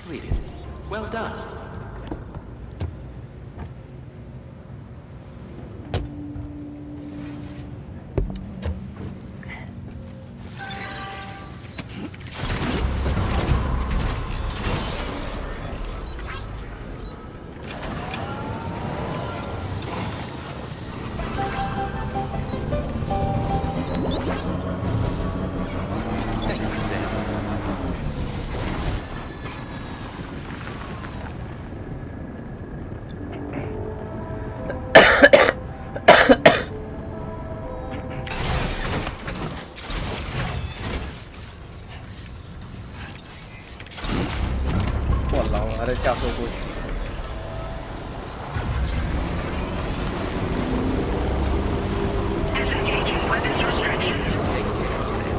completed. Well done. Thank you, Sam. 哇，老了还在架坐过去。Disengaging weapons restrictions. Take care, Sam.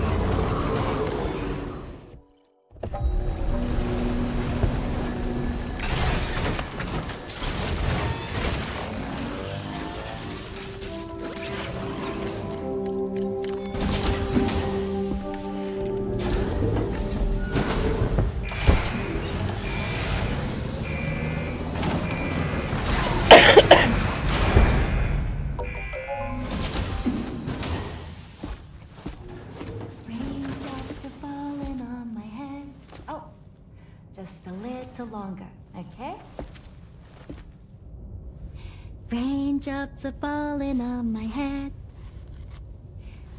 Raindrops are falling on my head. Oh, just a little longer, okay? Raindrops are falling on my head.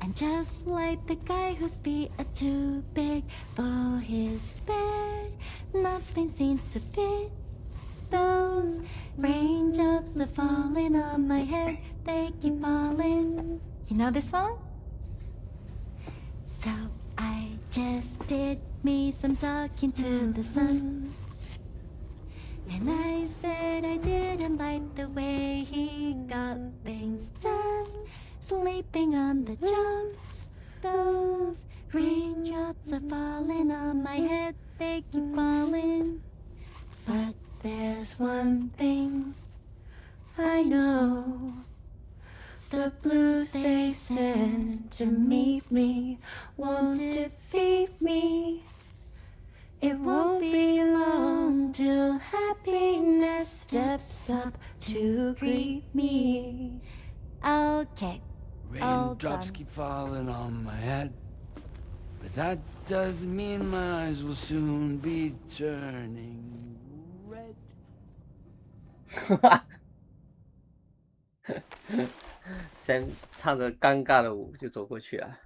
And just like the guy whose feet are too big for his bed, nothing seems to fit. Those raindrops are falling on my head, they keep falling. You know this song? So I just did me some talking to the sun. And I said I didn't like the way he got things done. Sleeping on the job. Those raindrops are falling on my head, they keep falling. But there's one thing I know. The blues they send to meet me won't defeat me. It won't be long till happiness steps up to greet me. Okay, all Raindrops done. keep falling on my head, but that doesn't mean my eyes will soon be turning red. Sam 唱着尴尬的舞就走过去了。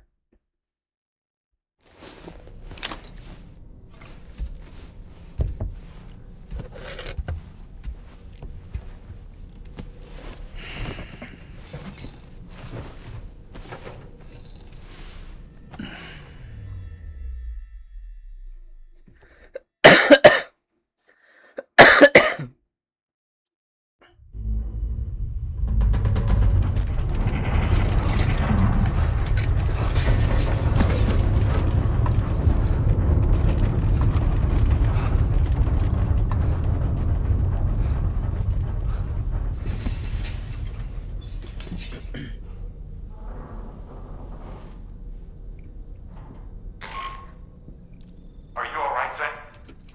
Are you alright, son?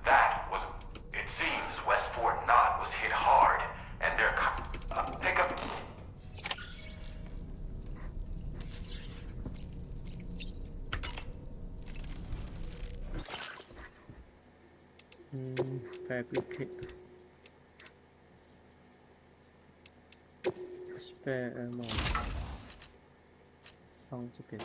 That was... It seems West Fort Knott was hit hard, and they're... pick up... fabricate spare ammo 放这边。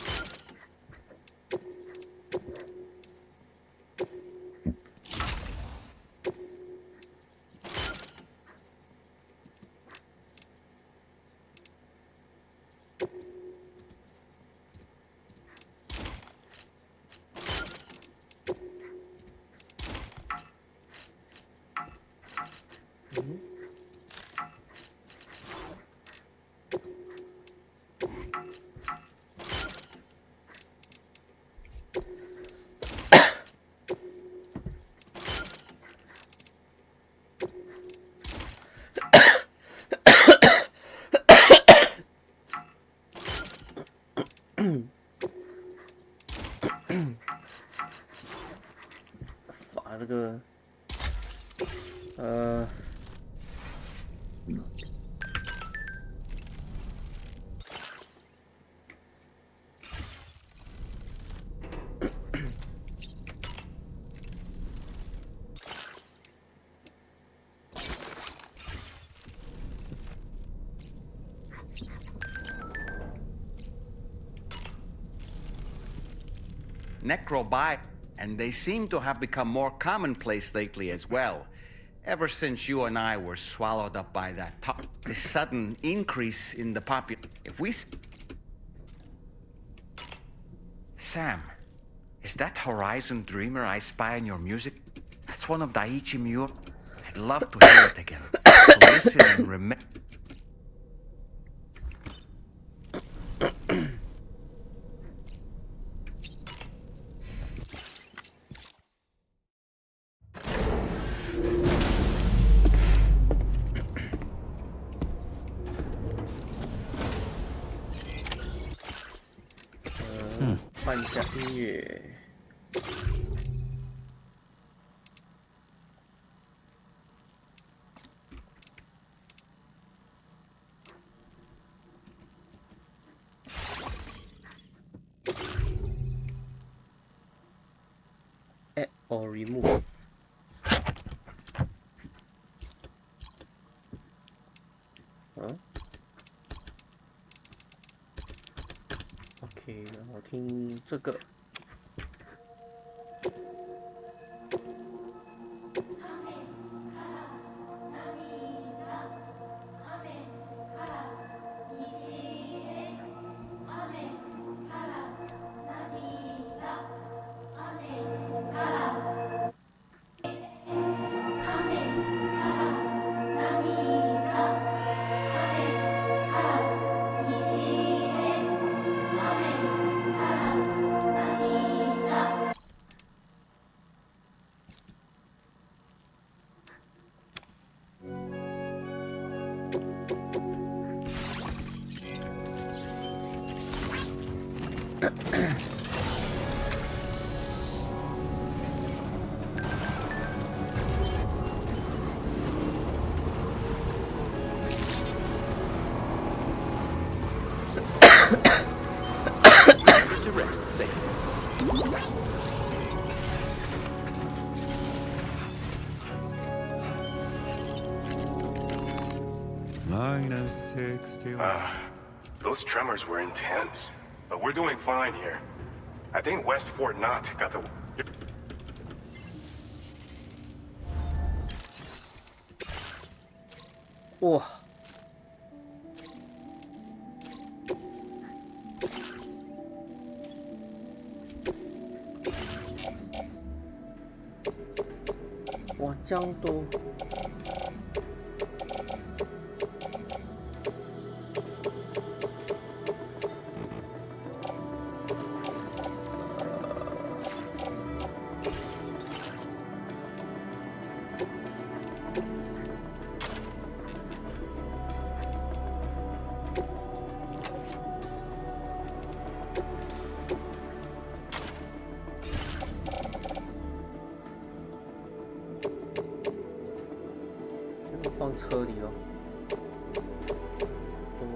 把这个 Necrobite, and they seem to have become more commonplace lately as well. Ever since you and I were swallowed up by that the sudden increase in the population. If we... Sam, is that Horizon Dreamer I spy in your music? That's one of Daiichi Miura. I'd love to hear it again. To listen and remember. 换一下音乐。Add or remove。嗯 ？OK， 然后听这个。 Those tremors were intense, but we're doing fine here. I think West Fort Knott got the... 哇！哇，这样多！ 放车里了。多。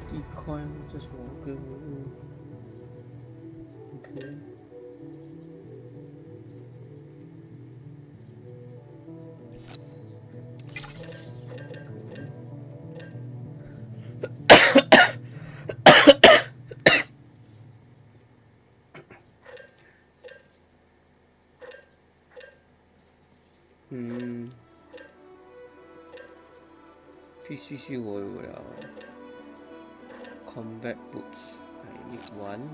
地块，这是我给我。OK。 PCC 我有了 Combat Boots I need one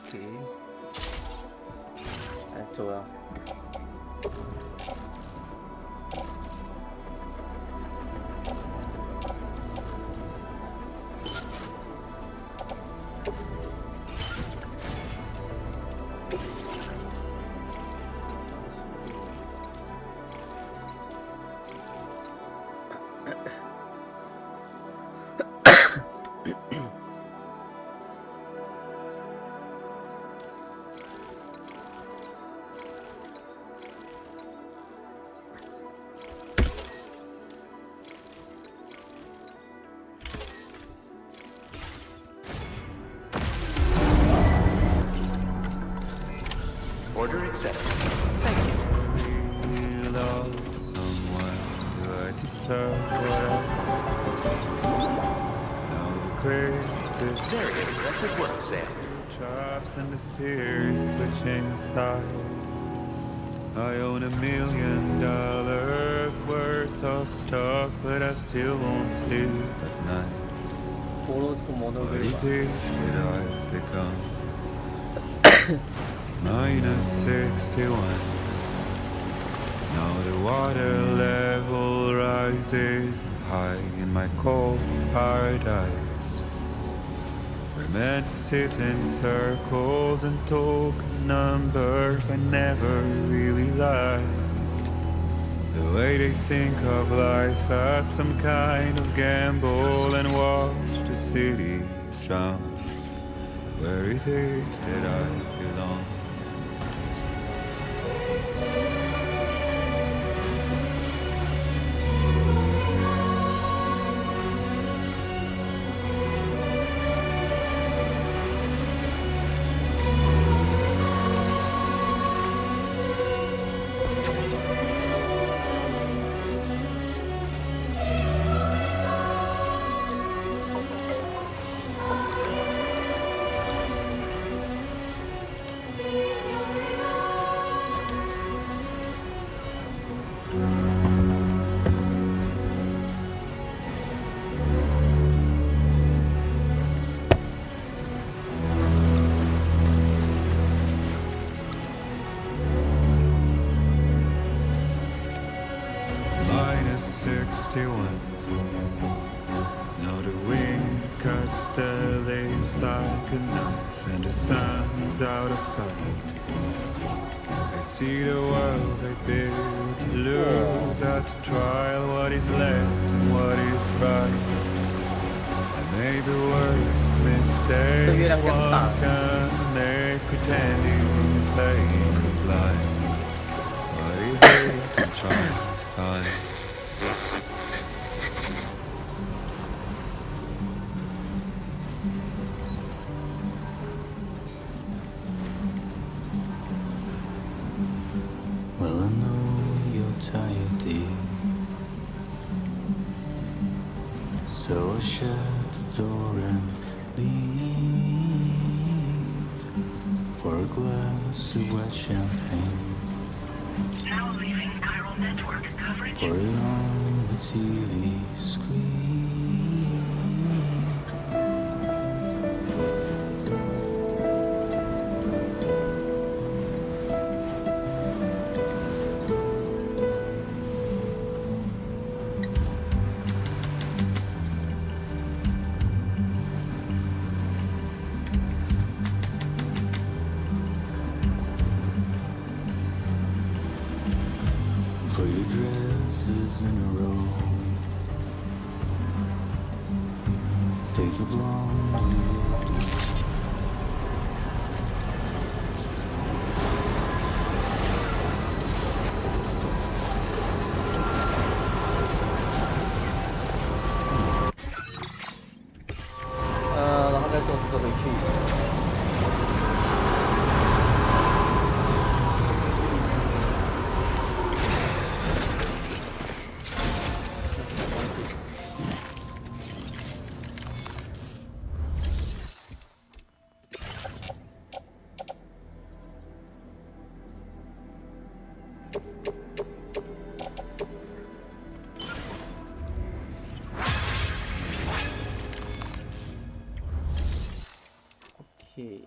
OK 来走啊 center. Thank you. Really love someone. Do I deserve what I now the craze is Very impressive work, Sam. traps and the fear is switching sides. I own $1 million worth of stock, but I still won't sleep at night. follow 这个摩托 What 车 is 吧。 it that I've become? -61. Now the water level rises high in my cold paradise. We're meant to sit in circles and talk numbers I never really liked. The way they think of life as some kind of gamble and watch the city drown. Where is it that I belong? -61. Now the wind cuts the leaves like a knife and the sun's out of sight. I see the world I built to lose at the trial, what is left and what is right. I made the worst mistake one can make, pretending and playing blind. What is it I'm trying to find? Well, I know you're tired, dear. So I'll shut the door and leave for a glass of wet champagne. Now leaving chiral network coverage. Pour it on the TV screen. Put your dresses in a row. Take the blonde and the然后再坐这个回去。OK。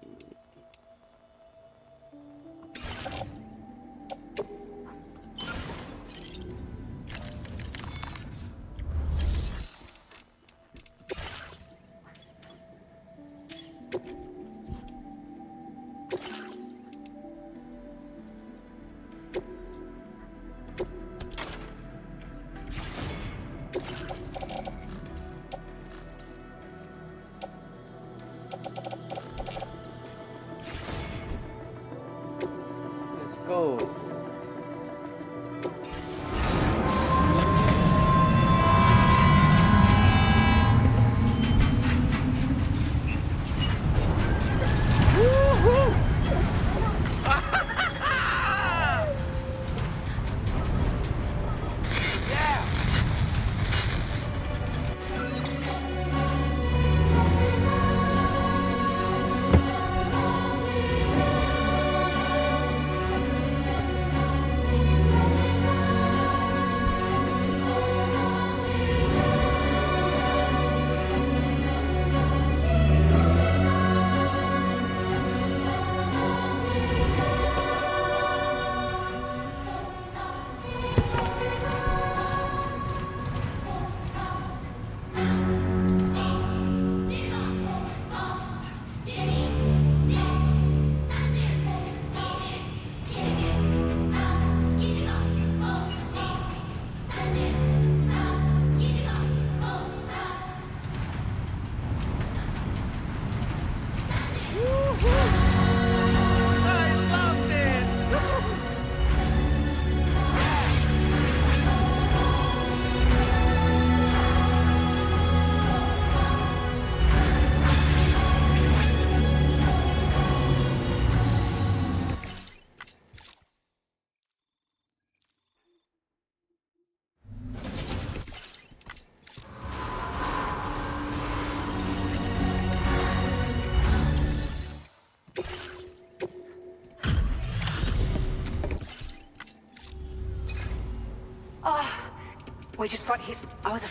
We just got hit. I was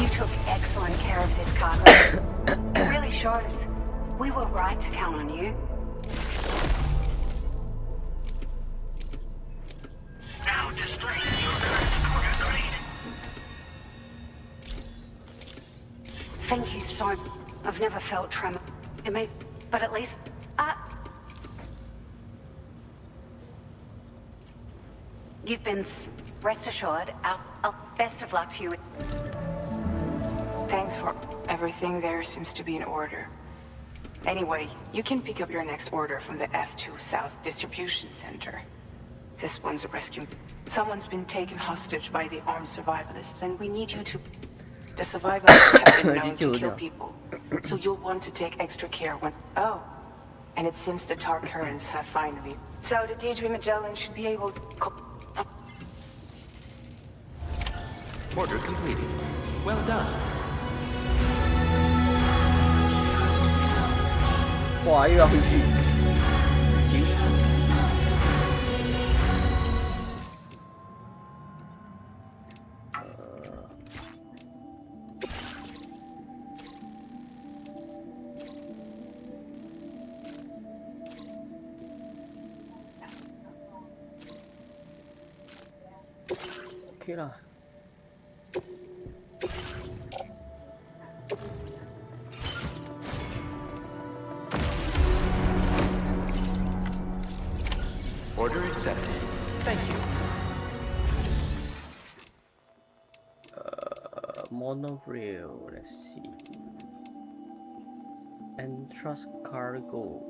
You took excellent care of this cargo. It really shows. We were right to count on you. Now display your current order grade. Thank you so much. I've never felt tremor. It may, but at least, you've been rest assured. I'll best of luck to you. Thanks for everything. There seems to be an order. Anyway, you can pick up your next order from the F2 South Distribution Center. This one's a rescue. Someone's been taken hostage by the armed survivalists, and we need you to... The survivalists have been known to kill people, so you'll want to take extra care when... Oh, and it seems the tar currents have finally... So the Deirdre Magellan should be able to... Order completed. Well done. 哇，又要回去。OK 了。Order accepted. Thank you. Monorail. Let's see. Entrust cargo.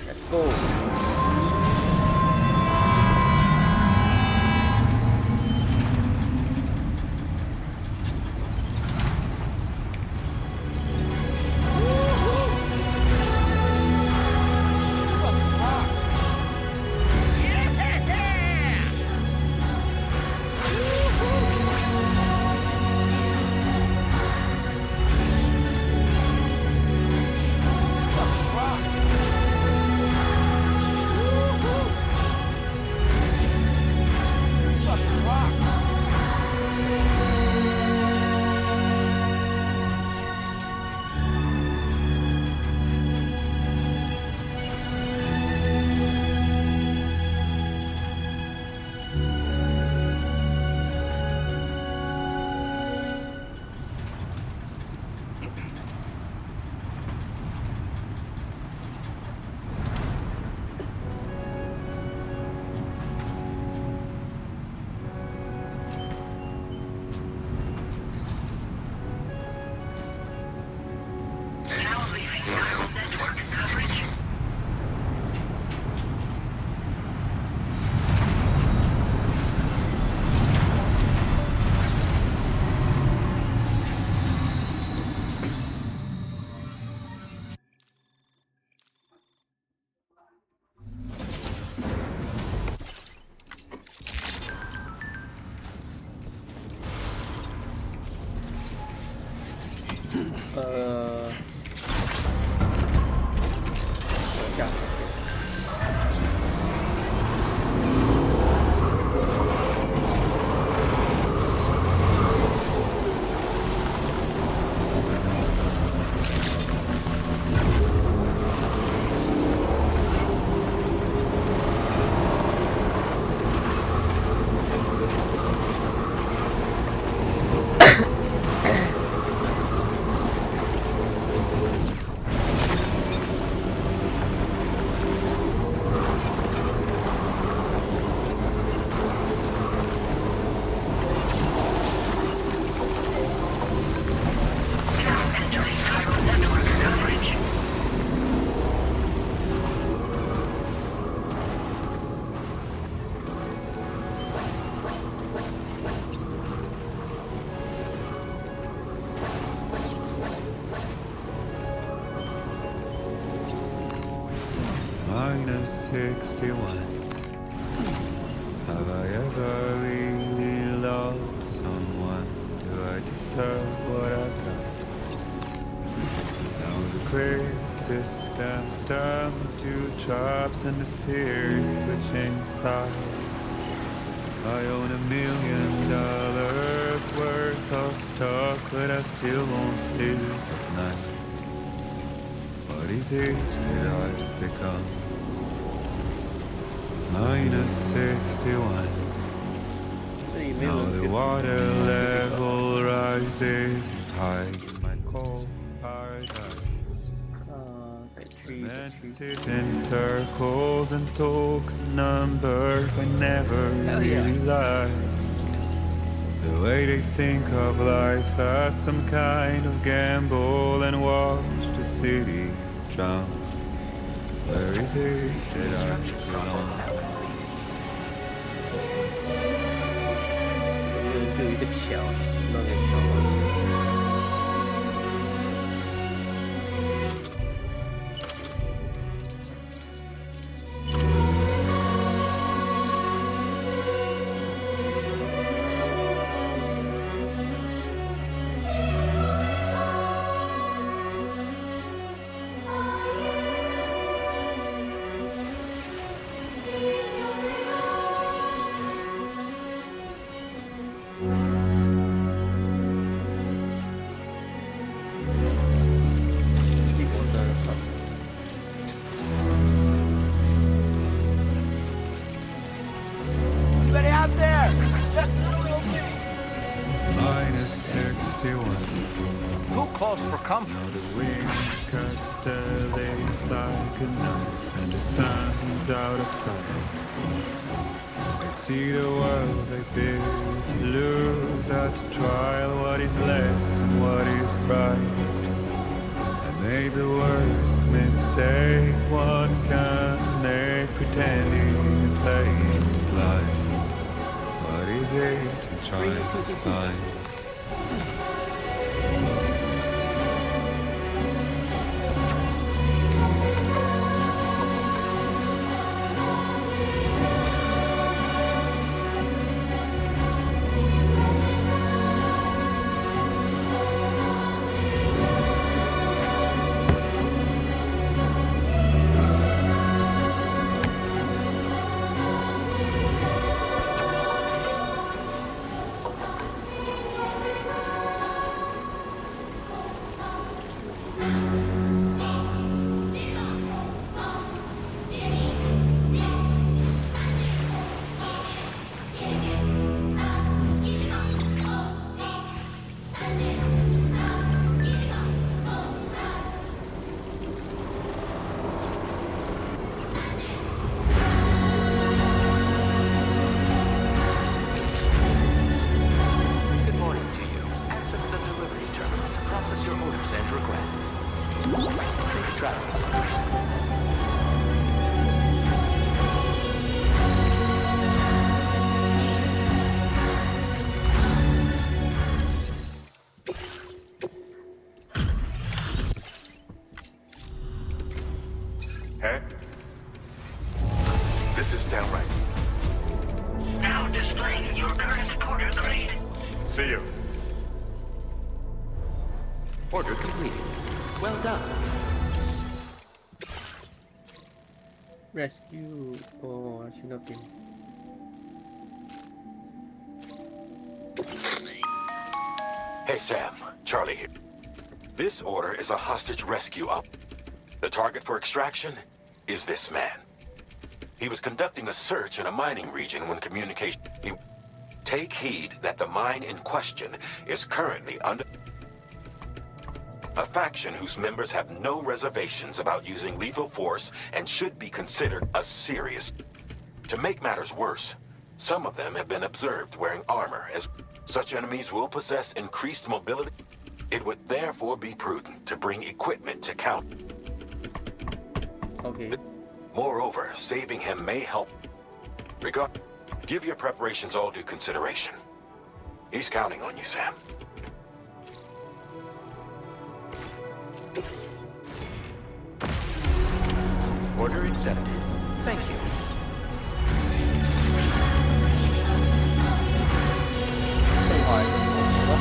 Let's go. Now leaving neural network coverage. -61. Have I ever really loved someone? Do I deserve what I've got? Now the crazy system's turned to traps and the fear is switching sides. I own $1 million worth of stock, but I still won't sleep at night. What is it that I've become? -61. Now the water level rises high in my cold paradise. Men sit in circles and talk numbers I never really liked. The way they think of life as some kind of gamble and watch the city drown. Where is it that I belong? 有一个桥，那个桥。-61. Who calls for comfort? Now the wind cuts the leaves like a knife, and the sun's out of sight. I see the world I built to lose at the trial. What is left and what is right? I made the worst mistake one can make, pretending and playing blind. What is it I'm trying to find? Hey? This is downright. Now displaying your current order grade. See you. Order completed. Well done. Rescue 哦，去那边。Hey, Sam. Charlie here. This order is a hostage rescue op. The target for extraction is this man. He was conducting a search in a mining region when communication... Take heed that the mine in question is currently under... A faction whose members have no reservations about using lethal force and should be considered a serious... To make matters worse, some of them have been observed wearing armor, as such enemies will possess increased mobility. It would therefore be prudent to bring equipment to count. Okay. Moreover, saving him may help. Give your preparations all due consideration. He's counting on you, Sam. Order accepted. Thank you. 废话还是多说吧。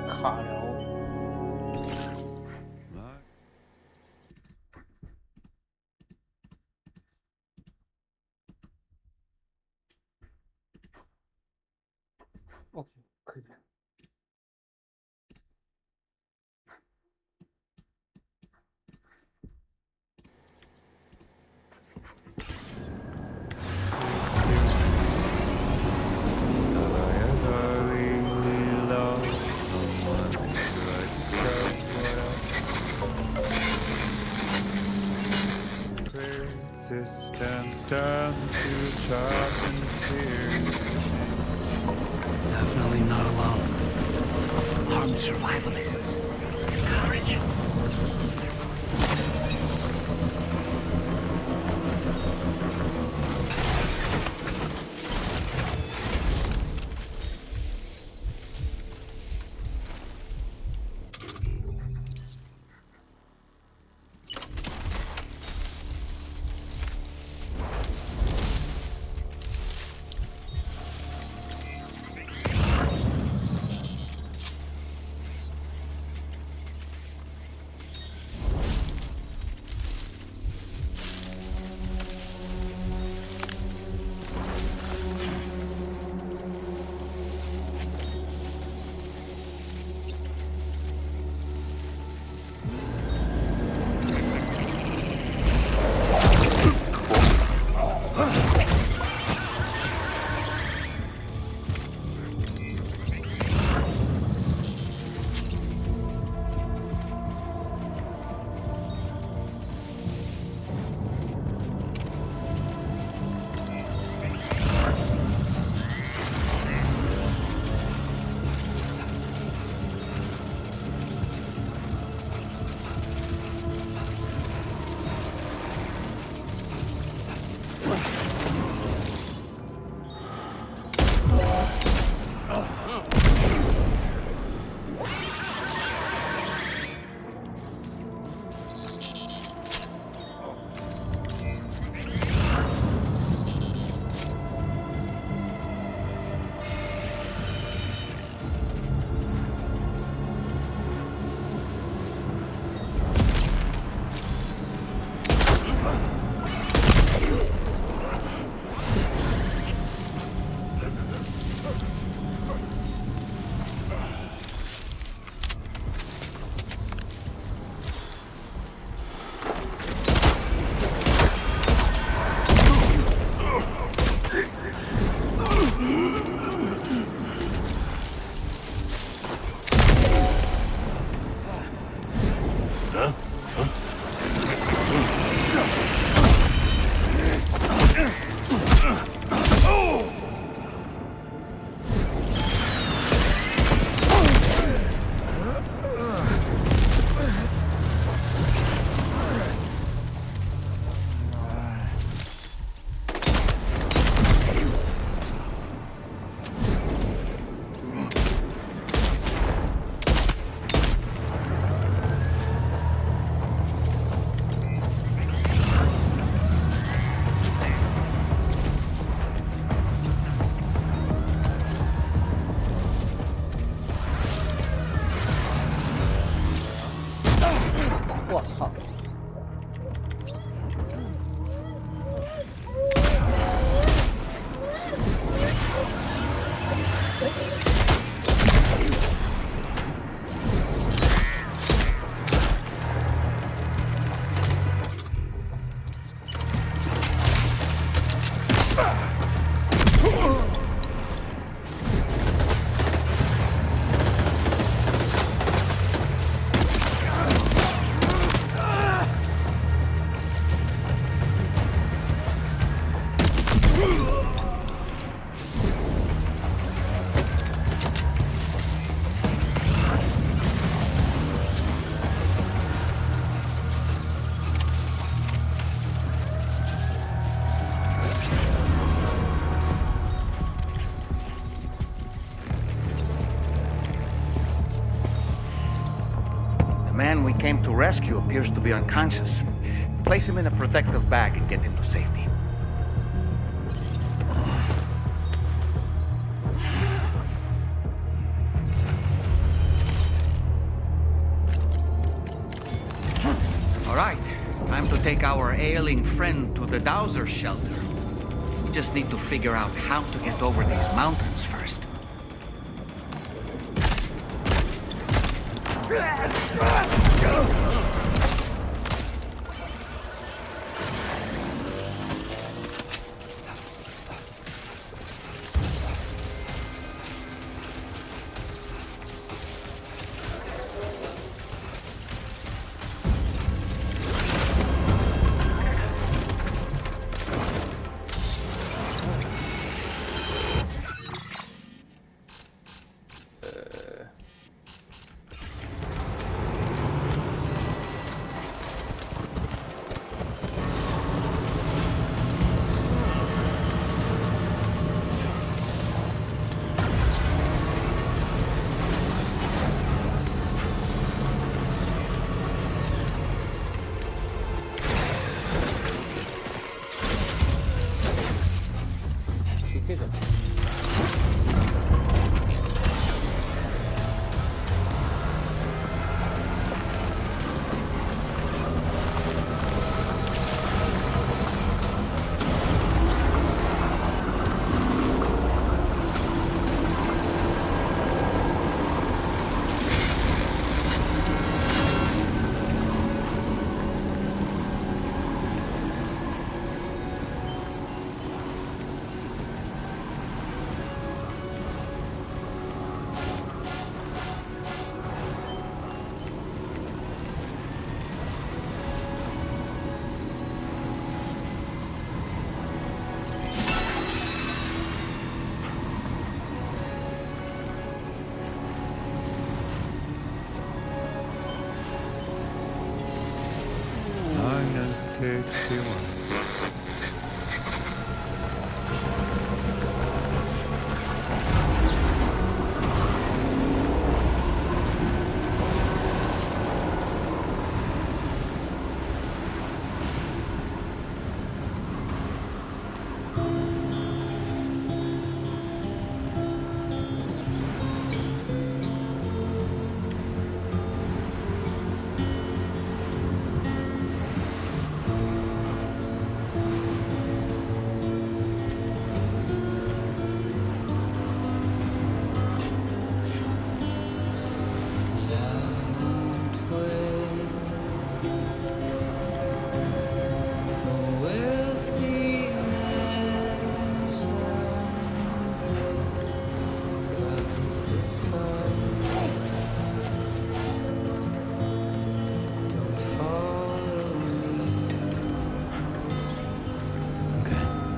卡了。OK， 可以了。Have I ever really loved someone who I'd said what I create systems down to traps and fears? Definitely not alone. Armed survivalists. Courage. we came to rescue appears to be unconscious. Place him in a protective bag and get him to safety. All right, time to take our ailing friend to the Dowser shelter. We just need to figure out how to get over these mountains first. -61.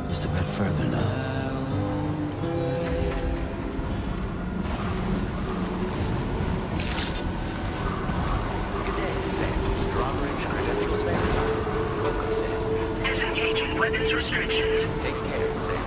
Just a bit further now. Good day, Sam. Your operation credentials verified. Welcome, Sam. Disengaging weapons restrictions. Take care, Sam.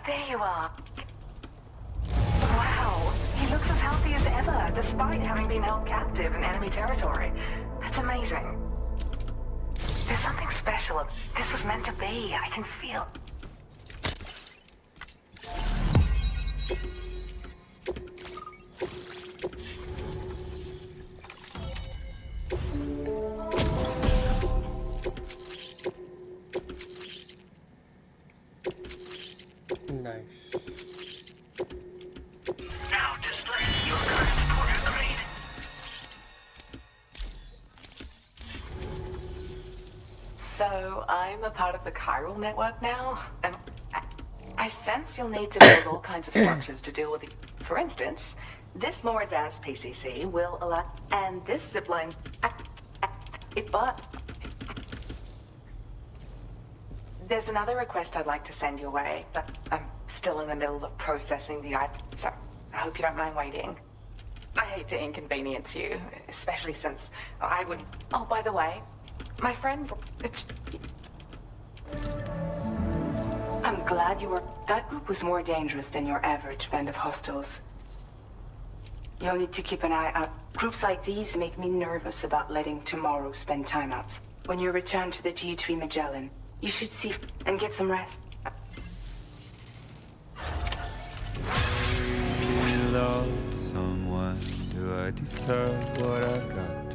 There you are. Wow, he looks as healthy as ever, despite having been held captive in enemy territory. That's amazing. There's something special. This was meant to be. I can feel. Nice. Now display your current quarter grade. So I'm a part of the chiral network now, and I sense you'll need to build all kinds of structures to deal with it. For instance, this more advanced PCC will allow, and this zipline's But there's another request I'd like to send your way, but I'm still in the middle of processing the item, so I hope you don't mind waiting. I hate to inconvenience you, especially since I would... Oh, by the way, my friend... I'm glad you were... That group was more dangerous than your average band of hostiles. You'll need to keep an eye out. Groups like these make me nervous about letting tomorrow spend time out. When you return to the G3 Magellan, you should see and get some rest. I love someone. Do I deserve what I got?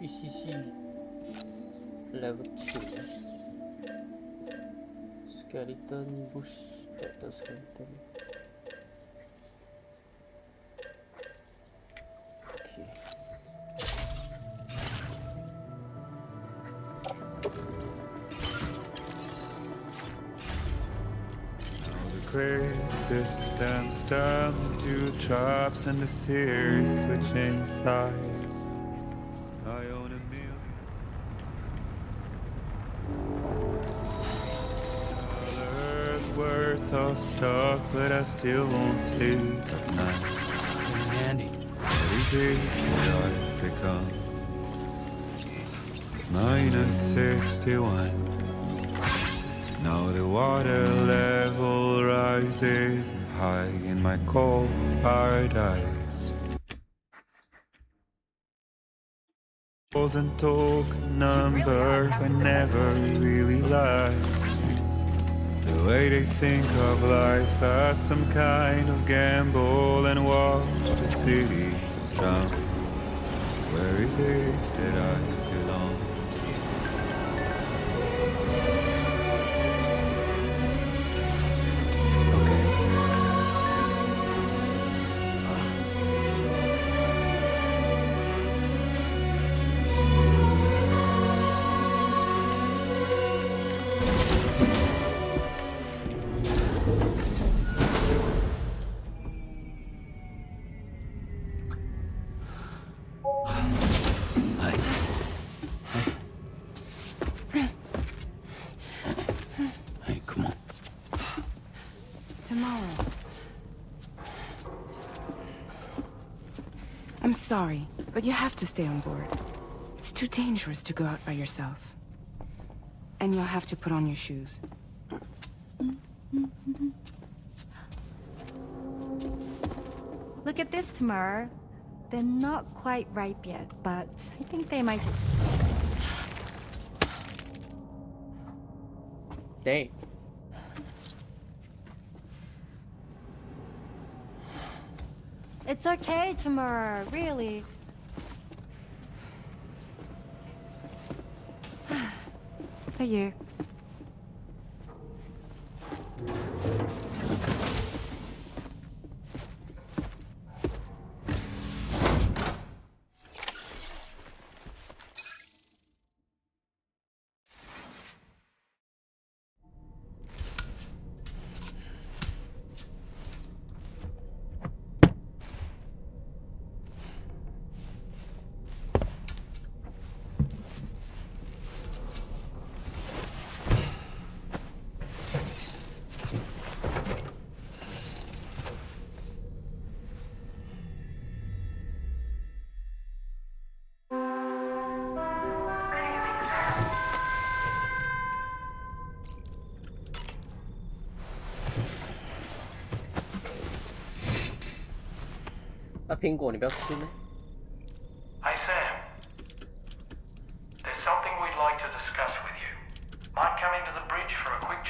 BCC level 2 skeleton bush better skeleton. Okay. Now the great systems turn to traps and the theories switching sides. I own $1 million worth of stock, but I still won't sleep at night. Andy. What is it that I've become? -61. Now the water level rises high in my cold paradise. And token numbers I never really liked. The way they think of life as some kind of gamble and watch the city drown. Where is it that I belong? Hey, come on. Tomorrow. I'm sorry, but you have to stay on board. It's too dangerous to go out by yourself. And you'll have to put on your shoes. Look at this, Tamar. They're not quite ripe yet, but I think they might... Dang. It's okay, Tamar, really. For you.苹果你不要吃咩？ Hey Sam, there's something we'd like to discuss with you. Might come into the bridge for a quick...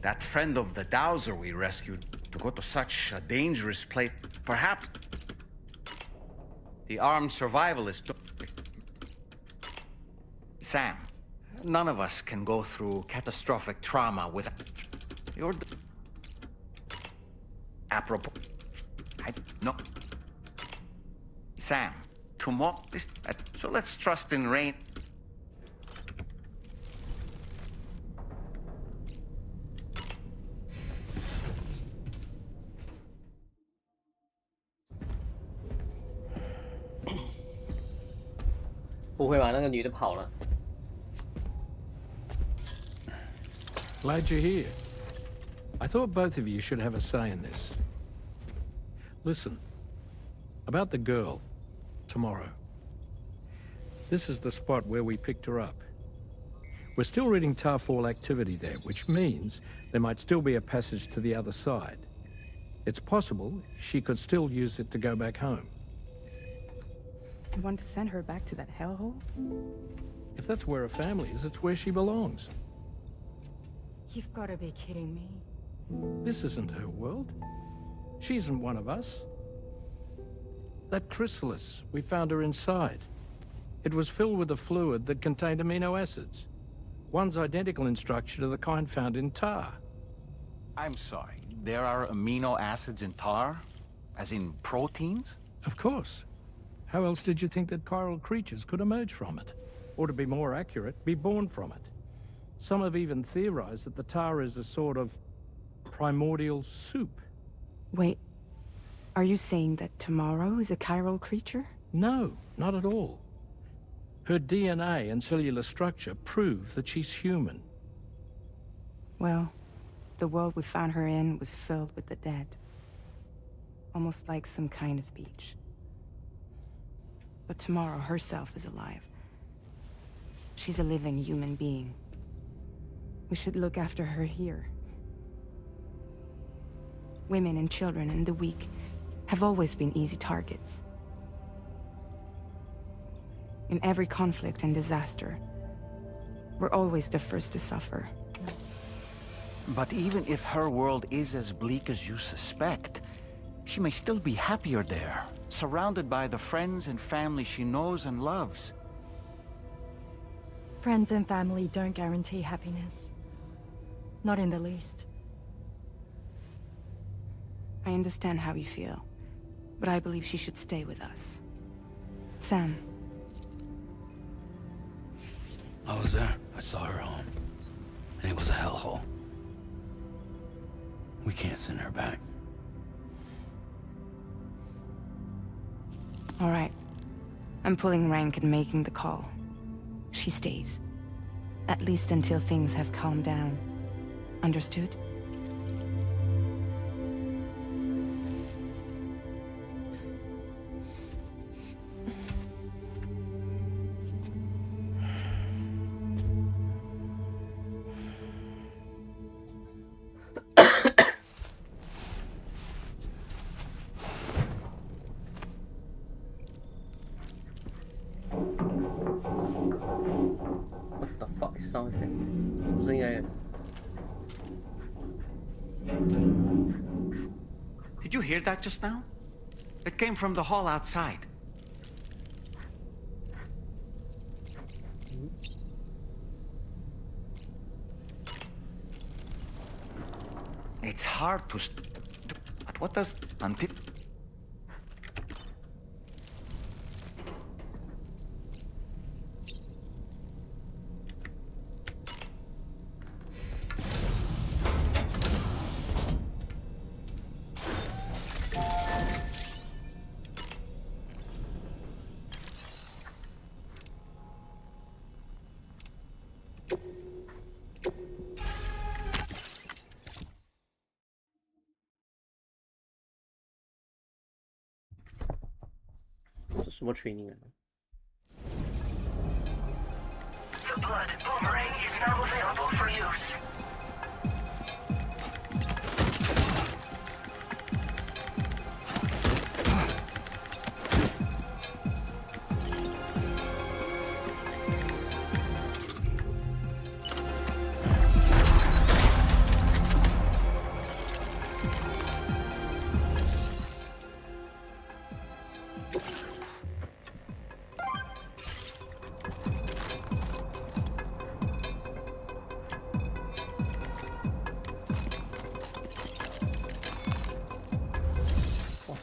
That friend of the dowser we rescued to go to such a dangerous place. Perhaps the armed survivalist. Sam, None of us can go through catastrophic trauma with... You're... Apropos... No. Sam, tomorrow... So let's trust in rain... 不会吧？那个女的跑了。 Glad you're here. I thought both of you should have a say in this. Listen, about the girl, tomorrow. This is the spot where we picked her up. We're still reading Tarfall activity there, which means there might still be a passage to the other side. It's possible she could still use it to go back home. You want to send her back to that hellhole? If that's where her family is, it's where she belongs. You've got to be kidding me. This isn't her world. She isn't one of us. That chrysalis, we found her inside. It was filled with a fluid that contained amino acids. One's identical in structure to the kind found in tar. I'm sorry, there are amino acids in tar? As in proteins? Of course. How else did you think that chiral creatures could emerge from it? Or to be more accurate, be born from it? Some have even theorized that the tar is a sort of primordial soup. Wait, are you saying that Tomorrow is a chiral creature? No, not at all. Her DNA and cellular structure prove that she's human. Well, the world we found her in was filled with the dead. Almost like some kind of beach. But Tomorrow herself is alive. She's a living human being. We should look after her here. Women and children and the weak have always been easy targets. In every conflict and disaster, we're always the first to suffer. But even if her world is as bleak as you suspect, she may still be happier there, surrounded by the friends and family she knows and loves. Friends and family don't guarantee happiness. Not in the least. I understand how you feel, but I believe she should stay with us. Sam. I was there. I saw her home. And it was a hellhole. We can't send her back. All right. I'm pulling rank and making the call. She stays. At least until things have calmed down. Understood? What the fuck is sound that? 不是应该 Did you hear that just now? It came from the hall outside. It's hard to... But what does... Until...这什么 training 啊？ The blood boomerang is now available for use.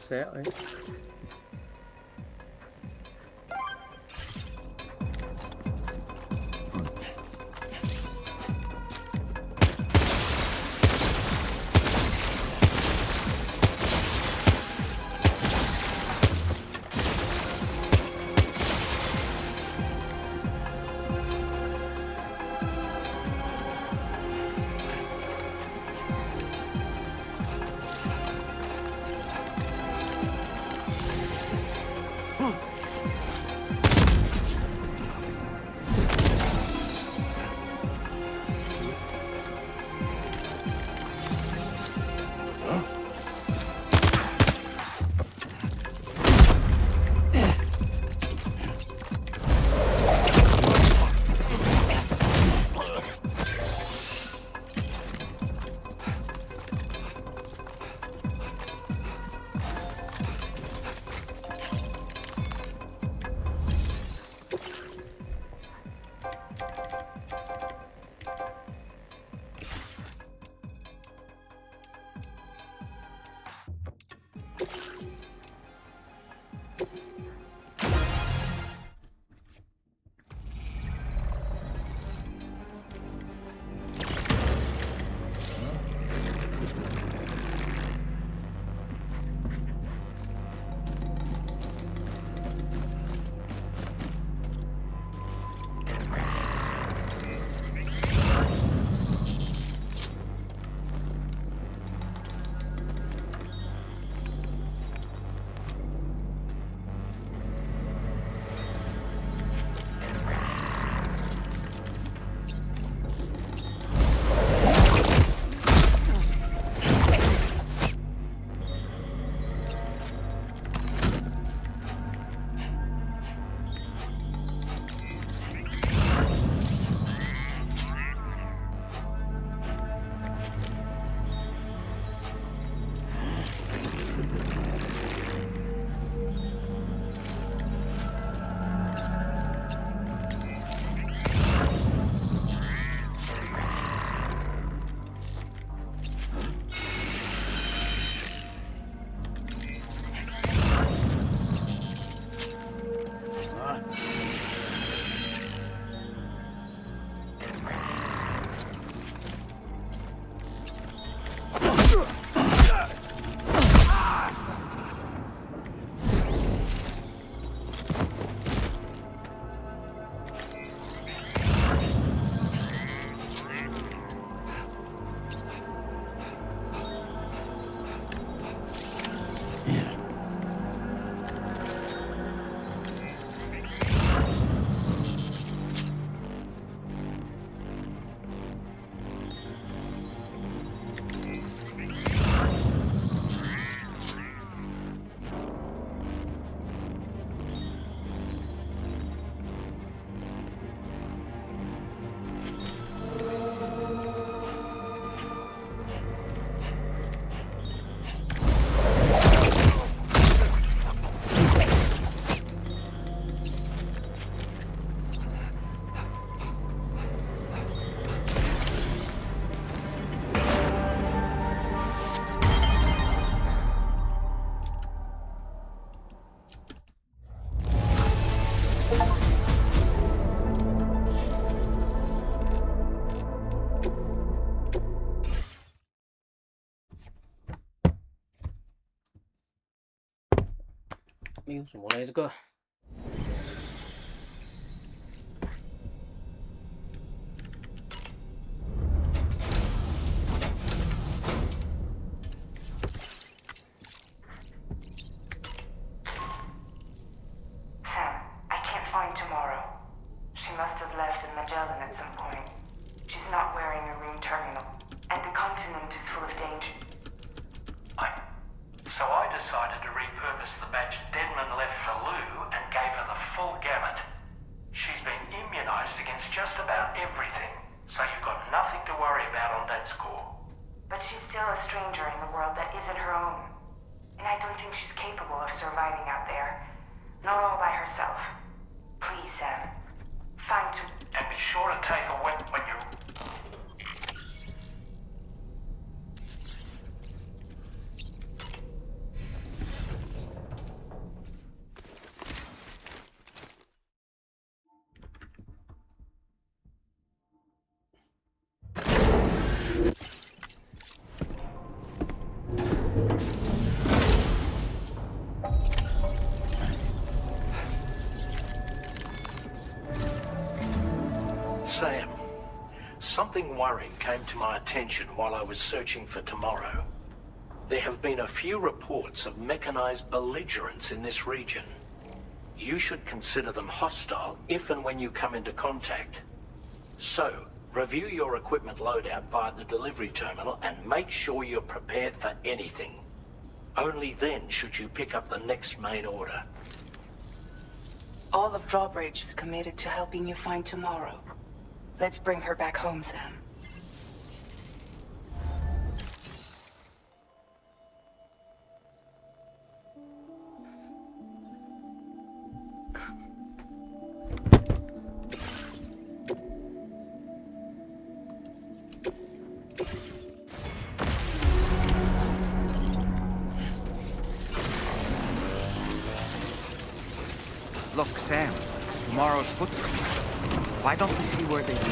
谁啊？哎，没有什么嘞，这个。Sam, something worrying came to my attention while I was searching for Tomorrow. There have been a few reports of mechanized belligerents in this region. You should consider them hostile if and when you come into contact. So, review your equipment loadout via the delivery terminal and make sure you're prepared for anything. Only then should you pick up the next main order. All of Drawbridge is committed to helping you find Tomorrow. Let's bring her back home, Sam. Look, Sam, Tomorrow's footprints. Why don't we see where they lead?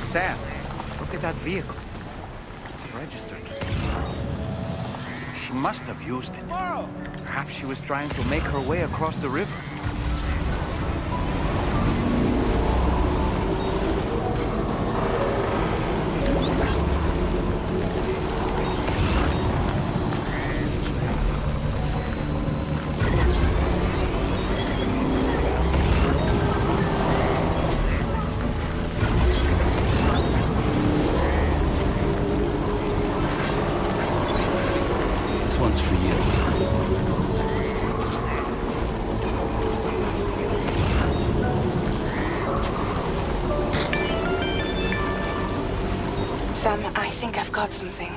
Sam, look at that vehicle. It's registered. She must have used it. Perhaps she was trying to make her way across the river. This one's for you. Sam, I think I've got something.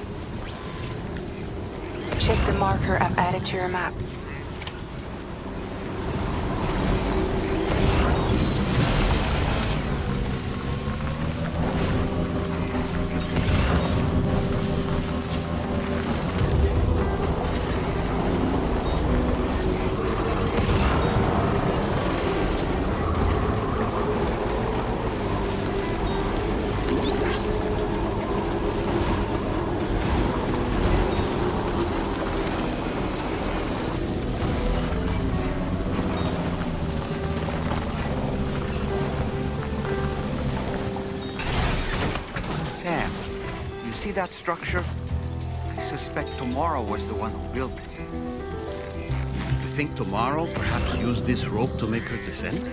Check the marker I've added to your map. Sam, you see that structure? I suspect Tomorrow was the one who built it. You think Tomorrow perhaps used this rope to make her descend?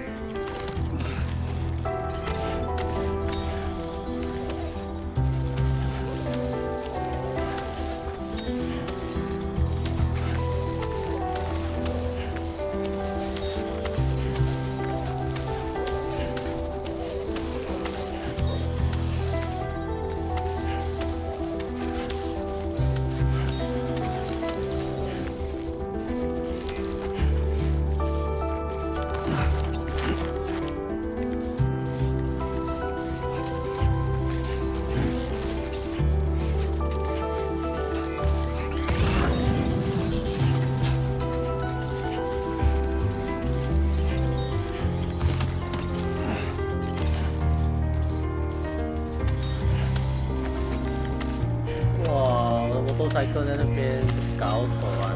赛克在那边搞丑啊！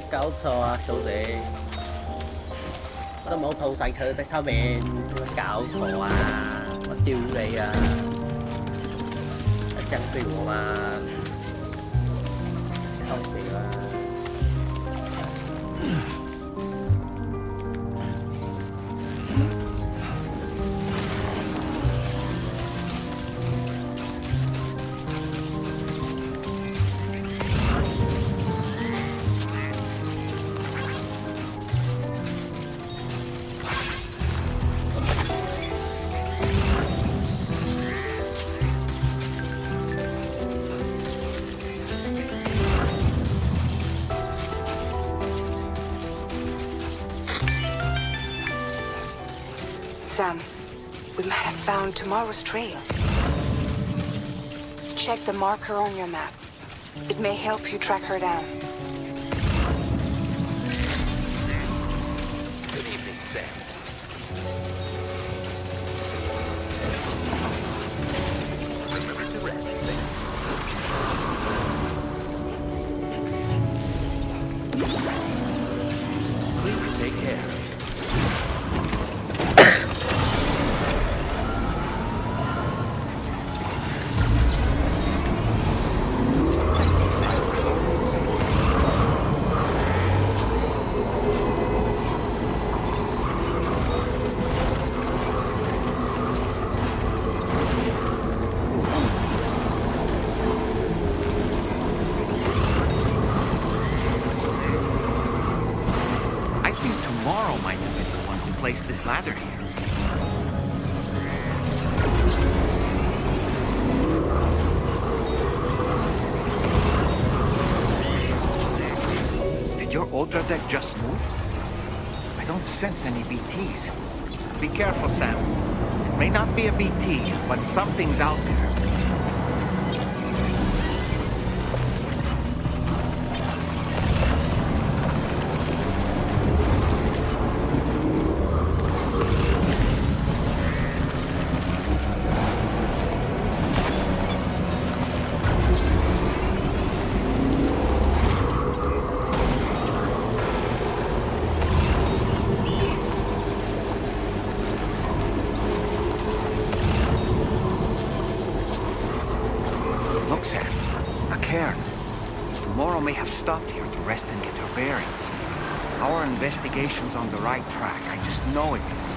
搞錯啊，掃地！我都冇套晒車喺上面，搞錯啊！我丟你啊！這樣對我嗎？靠北啊！ Sam, We might have found tomorrow's trail. Check the marker on your map. It may help you track her down. Good evening, Sam. Remember to rest, Sam. Please take care. I think tomorrow might have been the one who placed this ladder here. Did your ultra deck just move? I don't sense any BTs. Be careful, Sam. It may not be a BT, but something's out there. Look, Sam. A cairn. Tomorrow may have stopped here to rest and get her bearings. Our investigation's on the right track. I just know it is.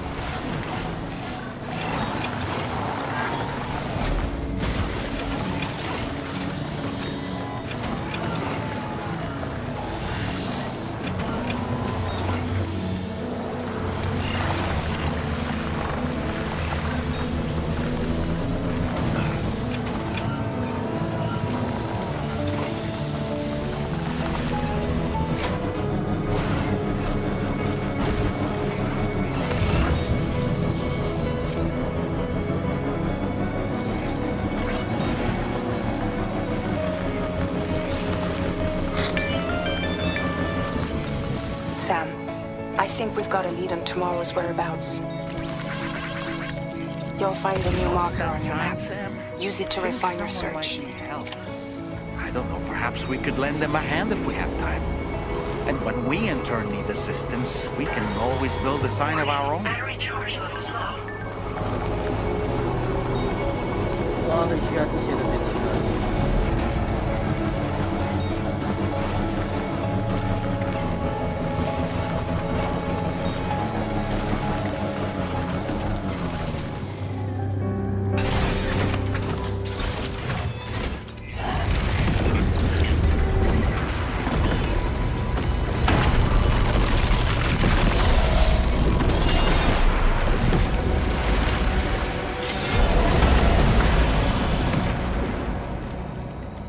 Sam, I think we've got a lead on tomorrow's whereabouts. You'll find a new marker on your map. Use it to refine your search. I don't know, perhaps we could lend them a hand if we have time. And when we in turn need assistance, we can always build a sign of our own. Battery charge levels low. 哇，很需要这些的变动。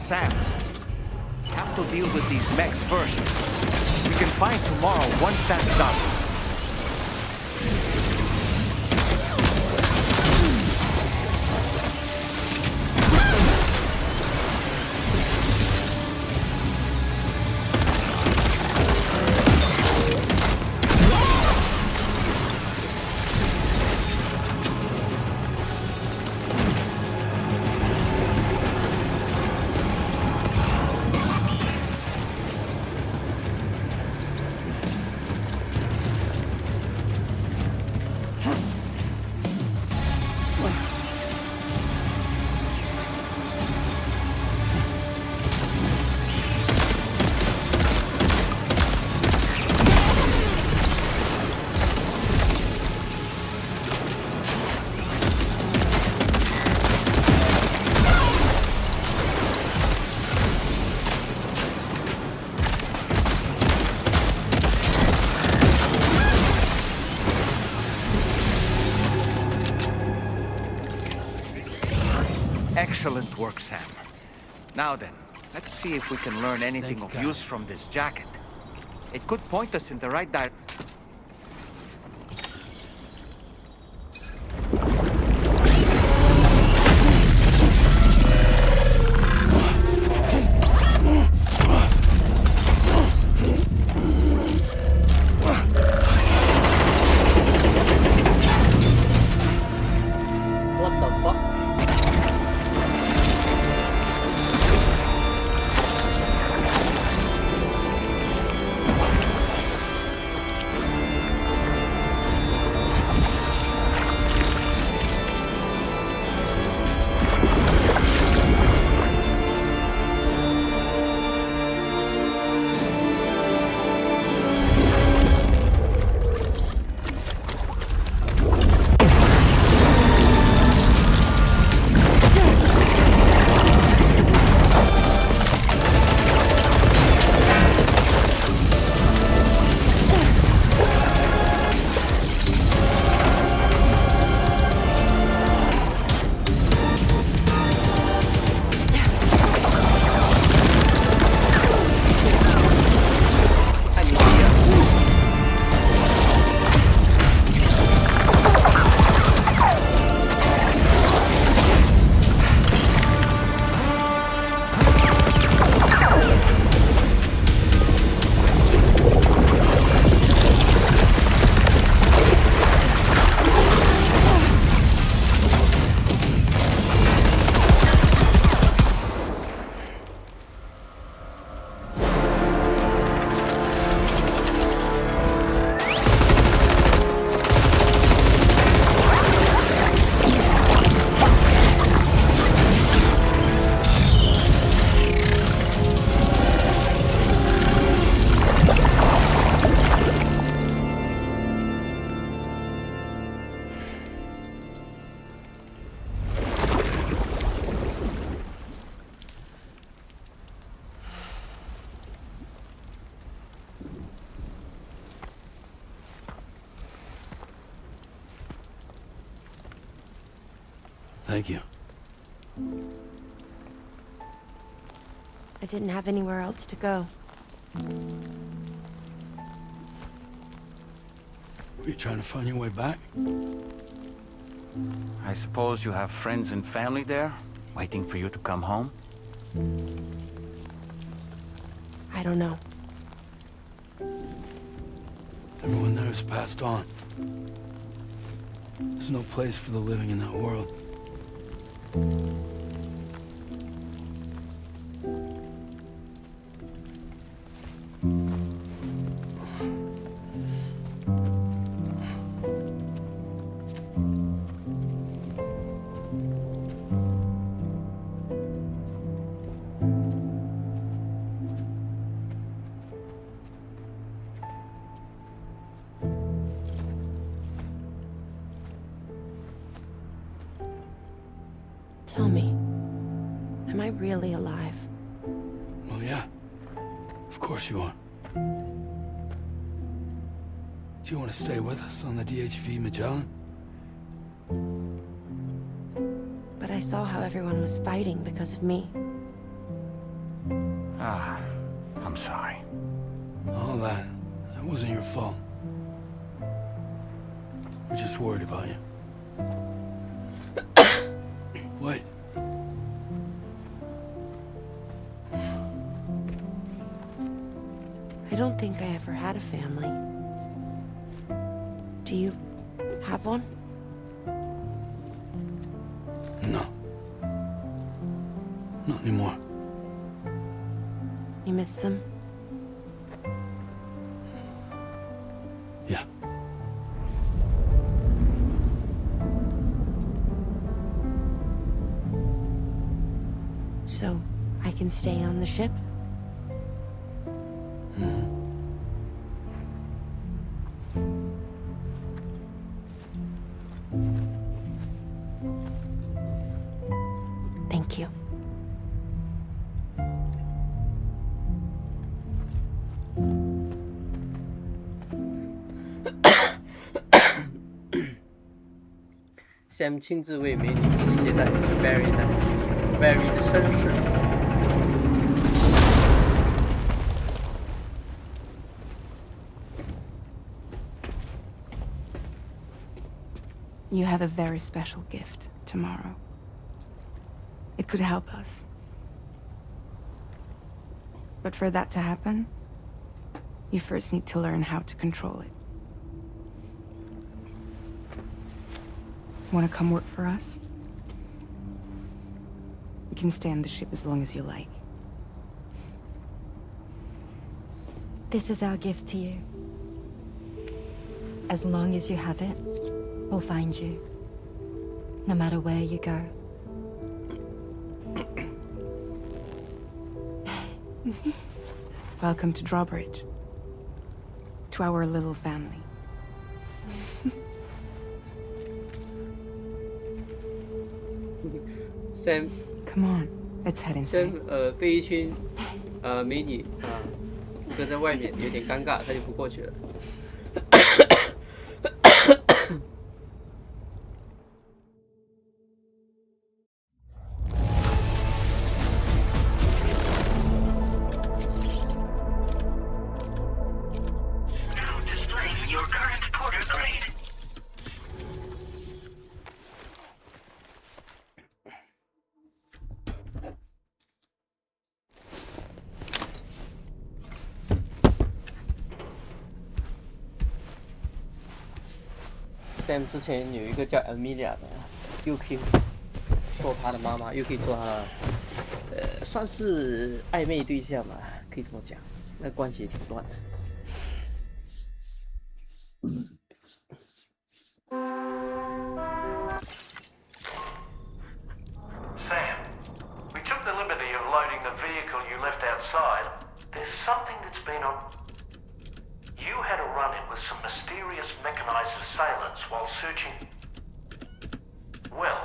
Sam, have to deal with these mechs first. We can find tomorrow once that's done. Excellent work, Sam. Now then, let's see if we can learn anything of use from this jacket. It could point us in the right direction. Thank you. I didn't have anywhere else to go. Were you trying to find your way back? I suppose you have friends and family there, waiting for you to come home? I don't know. Everyone there has passed on. There's no place for the living in that world. Tell me, am I really alive? Well, yeah. Of course you are. Do you want to stay with us on the DHV Magellan? But I saw how everyone was fighting because of me. Ah, I'm sorry. All that wasn't your fault. We're just worried about you. Wait. I don't think I ever had a family. Do you have one? No. Not anymore. You miss them? Yeah. So, I can stay on the ship? Thank you. Sam 亲自为美女系鞋带 ，very nice，very 的绅士。You have a very special gift tomorrow. It could help us. But for that to happen, you first need to learn how to control it. Want to come work for us? You can stay on the ship as long as you like. This is our gift to you. As long as you have it, we'll find you. No matter where you go. Welcome to Drawbridge. To our little family. Sam Come on, let's head inside. Sam 被一群美女搁在外面，有点尴尬，他就不过去了。Sam 之前有一个叫 Amelia 的，又可以做他的妈妈，又可以做他的，算是暧昧对象吧，可以这么讲，那关系也挺乱的。Sam, we took the liberty of loading the vehicle you left outside. There's something that's been on. You had a run-in with some mysterious mechanized assailants while searching. Well,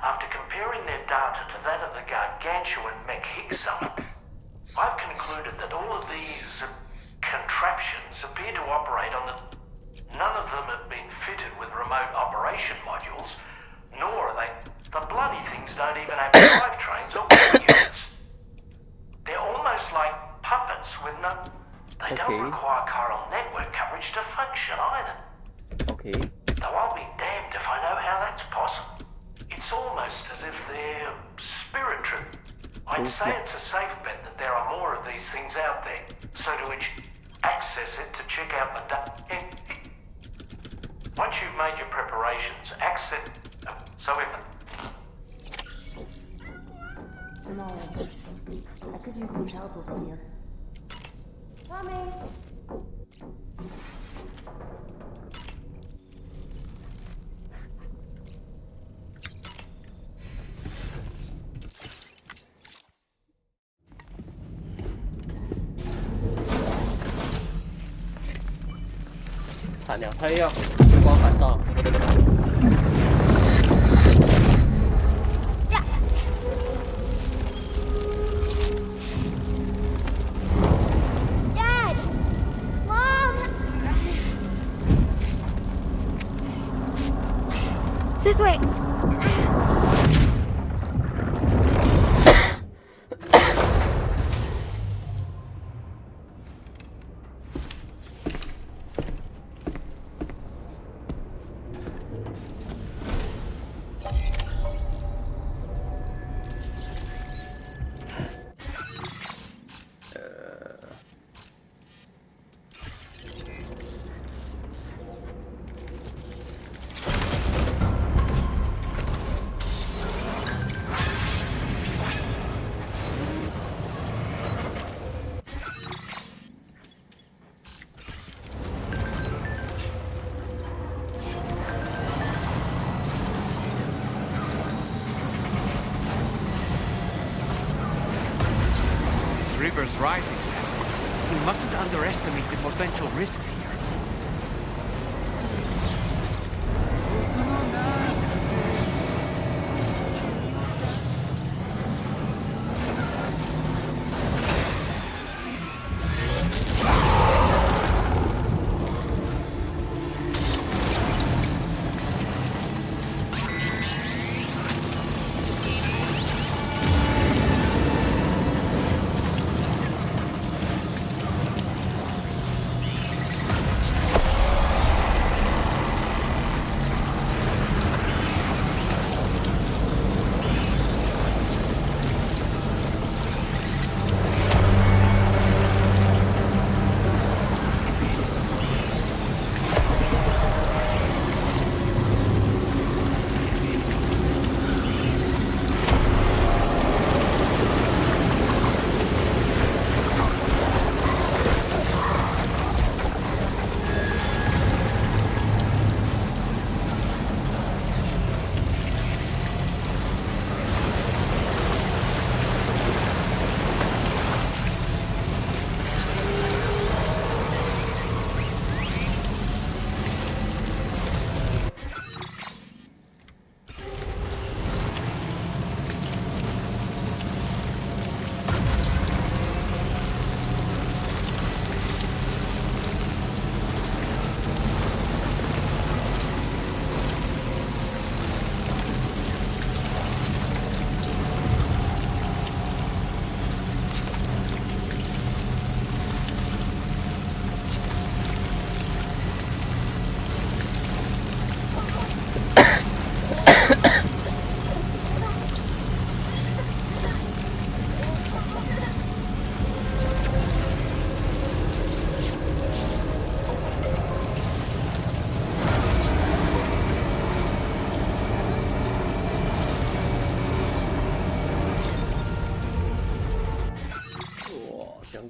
after comparing their data to that of the gargantuan mech Higgs summit, I've concluded that all of these contraptions appear to operate on the... None of them have been fitted with remote operation modules, nor are they The bloody things don't even have drivetrains or wheel units. They're almost like puppets with no... They don't require chiral network coverage to function either. Okay. Though I'll be damned if I know how that's possible. It's almost as if they're spirit-driven. I'd say it's a safe bet that there are more of these things out there. So to access it to check out the once you've made your preparations, access... So if... Tomorrow. I could use some help over here. Tommy! 惨了，他要回光返照。Dad! Mom! This way! River's rising, Sam. We mustn't underestimate the potential risks here.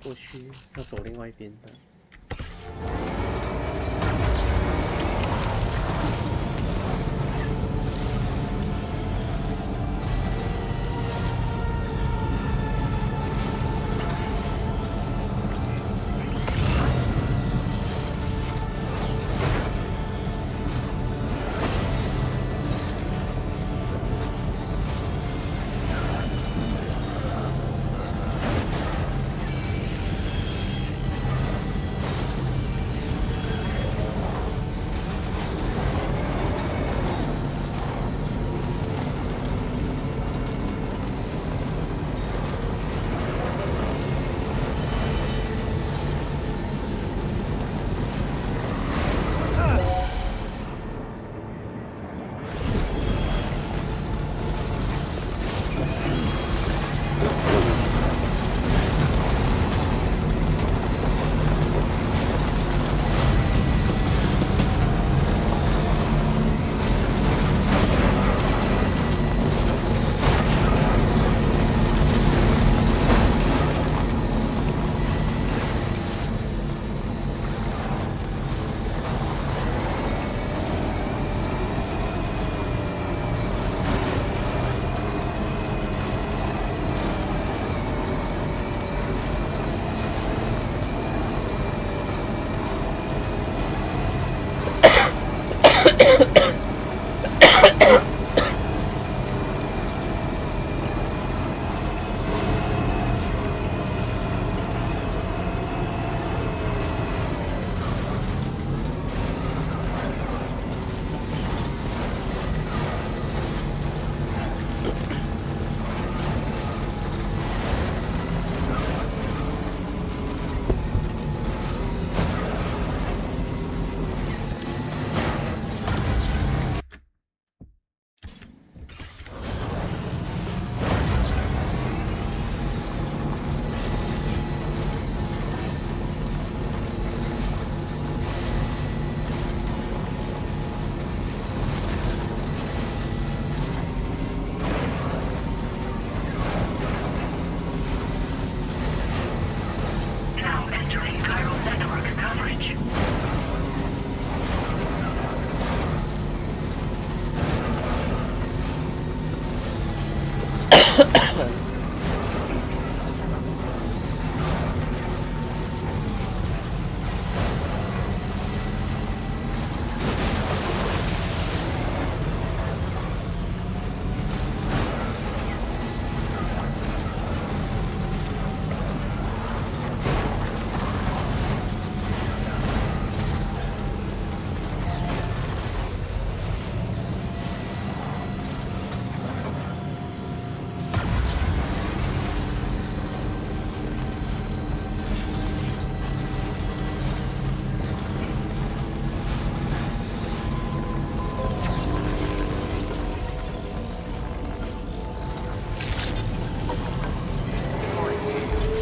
过去要走另外一边的。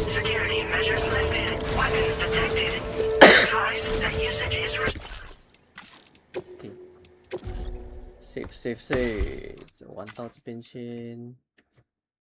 Security measures lifted. Weapons detected. Advised that usage is save，玩到这边先。